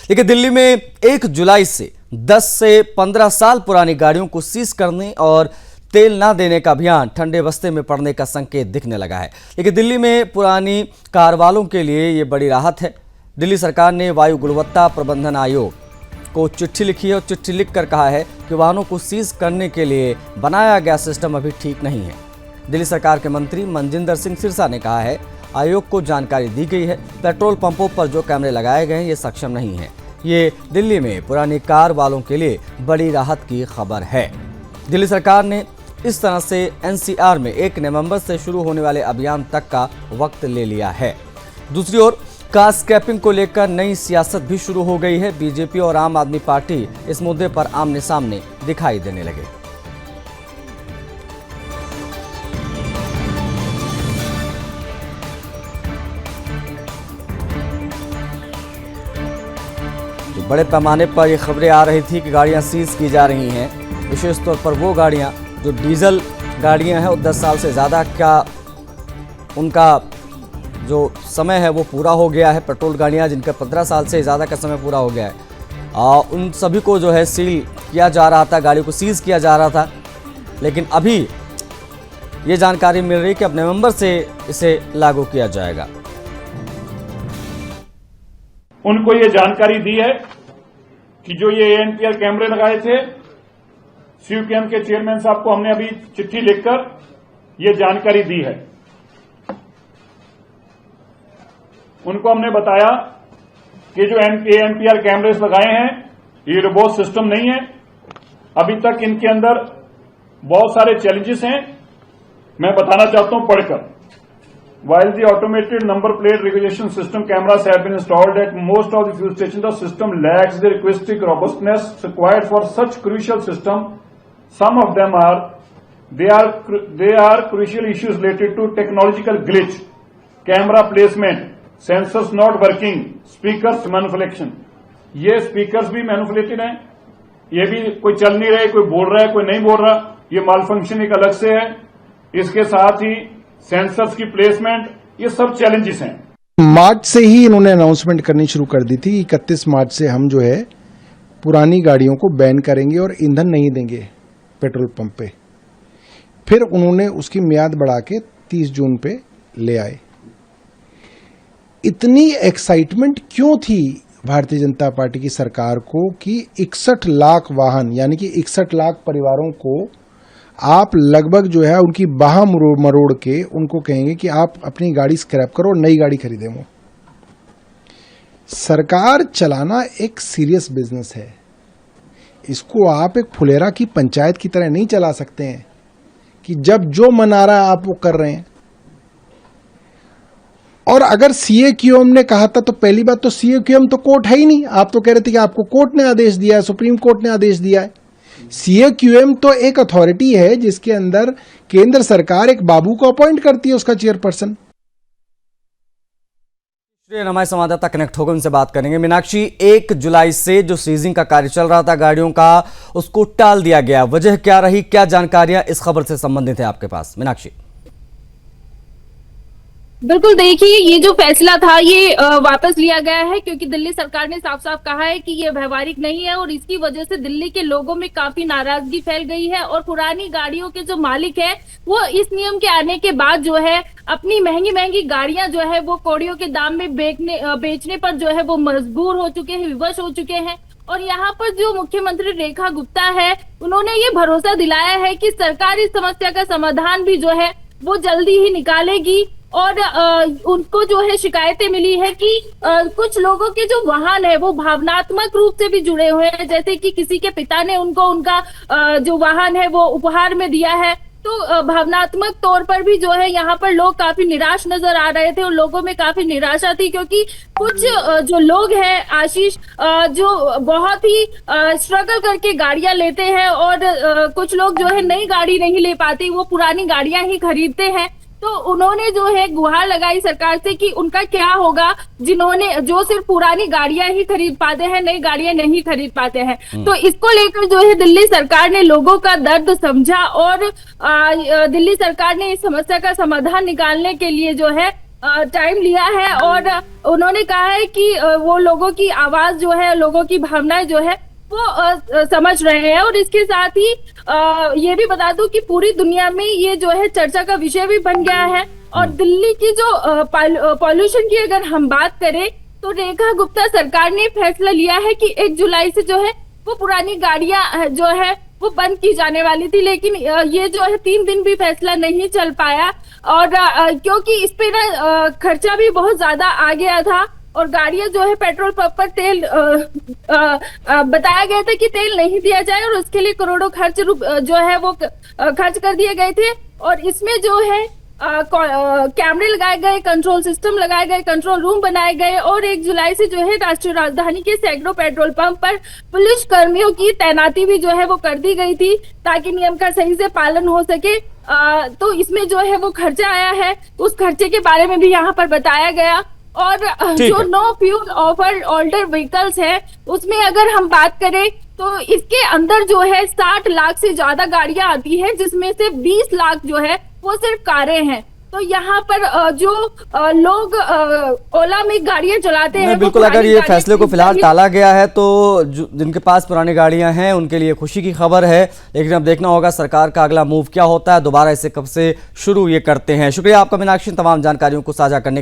देखिए, दिल्ली में 1 जुलाई से 10 से 15 साल पुरानी गाड़ियों को सीज करने और तेल ना देने का अभियान ठंडे बस्ते में पड़ने का संकेत दिखने लगा है। लेकिन दिल्ली में पुरानी कार वालों के लिए ये बड़ी राहत है। दिल्ली सरकार ने वायु गुणवत्ता प्रबंधन आयोग को चिट्ठी लिखी है और चिट्ठी लिखकर कहा है कि वाहनों को सीज करने के लिए बनाया गया सिस्टम अभी ठीक नहीं है। दिल्ली सरकार के मंत्री मनजिंदर सिंह सिरसा ने कहा है, आयोग को जानकारी दी गई है, पेट्रोल पंपों पर जो कैमरे लगाए गए हैं ये सक्षम नहीं है। ये दिल्ली में पुरानी कार वालों के लिए बड़ी राहत की खबर है। दिल्ली सरकार ने इस तरह से एनसीआर में 1 नवंबर से शुरू होने वाले अभियान तक का वक्त ले लिया है। दूसरी ओर कार स्क्रैपिंग को लेकर नई सियासत भी शुरू हो गई है। बीजेपी और आम आदमी पार्टी इस मुद्दे पर आमने सामने दिखाई देने लगे। तो बड़े पैमाने पर ये खबरें आ रही थी कि गाड़ियां सीज की जा रही हैं, विशेष तौर पर वो गाड़ियां जो डीजल गाड़ियां हैं और 10 साल से ज़्यादा का उनका जो समय है वो पूरा हो गया है। पेट्रोल गाड़ियां जिनका 15 साल से ज़्यादा का समय पूरा हो गया है, उन सभी को जो है सील किया जा रहा था, गाड़ी को सीज किया जा रहा था। लेकिन अभी ये जानकारी मिल रही है कि अब नवंबर से इसे लागू किया जाएगा। उनको ये जानकारी दी है कि जो ये एएनपीआर कैमरे लगाए थे, सीयूकेएम के चेयरमैन साहब को हमने अभी चिट्ठी लिखकर ये जानकारी दी है। उनको हमने बताया कि जो एएनपीआर कैमरेस लगाए हैं ये रोबोट सिस्टम नहीं है। अभी तक इनके अंदर बहुत सारे चैलेंजेस हैं, मैं बताना चाहता हूं पढ़कर। While the automated number plate recognition system cameras have been installed at most of the fuel stations, the system lacks the requisite robustness required for such crucial system. Some of them they are crucial issues related to technological glitch, camera placement, sensors not working, speakers manipulation. ये speakers भी manipulated हैं, ये भी कोई चल नहीं रहे, कोई बोल रहा है, कोई नहीं बोल रहा, ये माल फंक्शन एक अलग से है। इसके साथ ही सेंसर्स की प्लेसमेंट, ये सब चैलेंजेस हैं। मार्च से ही इन्होंने अनाउंसमेंट करनी शुरू कर दी थी। 31 मार्च से हम जो है पुरानी गाड़ियों को बैन करेंगे और ईंधन नहीं देंगे पेट्रोल पंप पे। फिर उन्होंने उसकी मियाद बढ़ा के 30 जून पे ले आए। इतनी एक्साइटमेंट क्यों थी भारतीय जनता पार्टी की सरकार को कि 61 लाख वाहन यानी कि 61 लाख परिवारों को आप लगभग जो है उनकी बाह मरोड़ के उनको कहेंगे कि आप अपनी गाड़ी स्क्रैप करो और नई गाड़ी खरीदें। वो सरकार चलाना एक सीरियस बिजनेस है, इसको आप एक फुलेरा की पंचायत की तरह नहीं चला सकते हैं कि जब जो मन आ रहा है आप वो कर रहे हैं। और अगर सीएक्यूएम ने कहा था तो पहली बात तो सीएक्यूएम तो कोर्ट है ही नहीं। आप तो कह रहे थे कि आपको कोर्ट ने आदेश दिया है, सुप्रीम कोर्ट ने आदेश दिया है। सीएक्यूएम तो एक अथॉरिटी है जिसके अंदर केंद्र सरकार एक बाबू को अपॉइंट करती है, उसका चेयरपर्सन। हमारे संवाददाता कनेक्ट होकर उनसे बात करेंगे। मीनाक्षी, 1 जुलाई से जो सीजिंग का कार्य चल रहा था गाड़ियों का, उसको टाल दिया गया, वजह क्या रही, क्या जानकारियां इस खबर से संबंधित है आपके पास मीनाक्षी? बिल्कुल, देखिए ये जो फैसला था ये वापस लिया गया है क्योंकि दिल्ली सरकार ने साफ साफ कहा है कि ये व्यवहारिक नहीं है और इसकी वजह से दिल्ली के लोगों में काफी नाराजगी फैल गई है और पुरानी गाड़ियों के जो मालिक है वो इस नियम के आने के बाद जो है अपनी महंगी महंगी गाड़ियां जो है वो कौड़ियों के दाम में बेचने पर जो है वो मजबूर हो चुके हैं, विवश हो चुके हैं। और यहाँ पर जो मुख्यमंत्री रेखा गुप्ता है उन्होंने ये भरोसा दिलाया है कि सरकार इस समस्या का समाधान भी जो है वो जल्दी ही निकालेगी। और उनको जो है शिकायतें मिली है कि कुछ लोगों के जो वाहन है वो भावनात्मक रूप से भी जुड़े हुए हैं, जैसे कि किसी के पिता ने उनको उनका जो वाहन है वो उपहार में दिया है, तो भावनात्मक तौर पर भी जो है यहाँ पर लोग काफी निराश नजर आ रहे थे और लोगों में काफी निराशा थी क्योंकि कुछ जो लोग हैं आशीष जो बहुत ही स्ट्रगल करके गाड़ियां लेते हैं और कुछ लोग जो है नई गाड़ी नहीं ले पाते, वो पुरानी गाड़ियां ही खरीदते हैं। तो उन्होंने जो है गुहार लगाई सरकार से कि उनका क्या होगा जो सिर्फ पुरानी गाड़ियां ही खरीद पाते हैं, नई गाड़ियां नहीं खरीद पाते हैं। तो इसको लेकर जो है दिल्ली सरकार ने लोगों का दर्द समझा और दिल्ली सरकार ने इस समस्या का समाधान निकालने के लिए जो है टाइम लिया है और उन्होंने कहा है कि वो लोगों की आवाज जो है, लोगों की भावनाएं जो है वो समझ रहे हैं। और इसके साथ ही ये भी बता दूं कि पूरी दुनिया में ये जो है चर्चा का विषय भी बन गया है। और दिल्ली की जो पॉल्यूशन की अगर हम बात करें तो रेखा गुप्ता सरकार ने फैसला लिया है कि 1 जुलाई से जो है वो पुरानी गाड़ियां जो है वो बंद की जाने वाली थी, लेकिन ये जो है 3 दिन भी फैसला नहीं चल पाया। और क्योंकि इस पे ना खर्चा भी बहुत ज्यादा आ गया था और गाड़ियां जो है पेट्रोल पंप पर तेल बताया गया था कि तेल नहीं दिया जाए और उसके लिए करोड़ों खर्च जो है वो खर्च कर दिए गए थे। और इसमें जो है कैमरे लगाए गए, कंट्रोल सिस्टम लगाए गए, कंट्रोल रूम बनाए गए और 1 जुलाई से जो है राष्ट्रीय राजधानी के सैकड़ों पेट्रोल पंप पर पुलिस कर्मियों की तैनाती भी जो है वो कर दी गई थी ताकि नियम का सही से पालन हो सके। तो इसमें जो है वो खर्चा आया है, उस खर्चे के बारे में भी यहाँ पर बताया गया। और जो no fuel offer older vehicles है उसमें अगर हम बात करें तो इसके अंदर जो है 60 लाख से ज्यादा गाड़ियां आती है, जिसमें से 20 लाख जो है वो सिर्फ कारें हैं। तो यहाँ पर जो लोग ओला में गाड़ियां चलाते हैं, बिल्कुल, अगर ये फैसले को फिलहाल टाला गया है तो जिनके पास पुरानी गाड़ियां हैं उनके लिए खुशी की खबर है, लेकिन अब देखना होगा सरकार का अगला मूव क्या होता है, दोबारा इसे कब से शुरू ये करते हैं। शुक्रिया आपका मीनाक्षी, तमाम जानकारियों को साझा करने के लिए।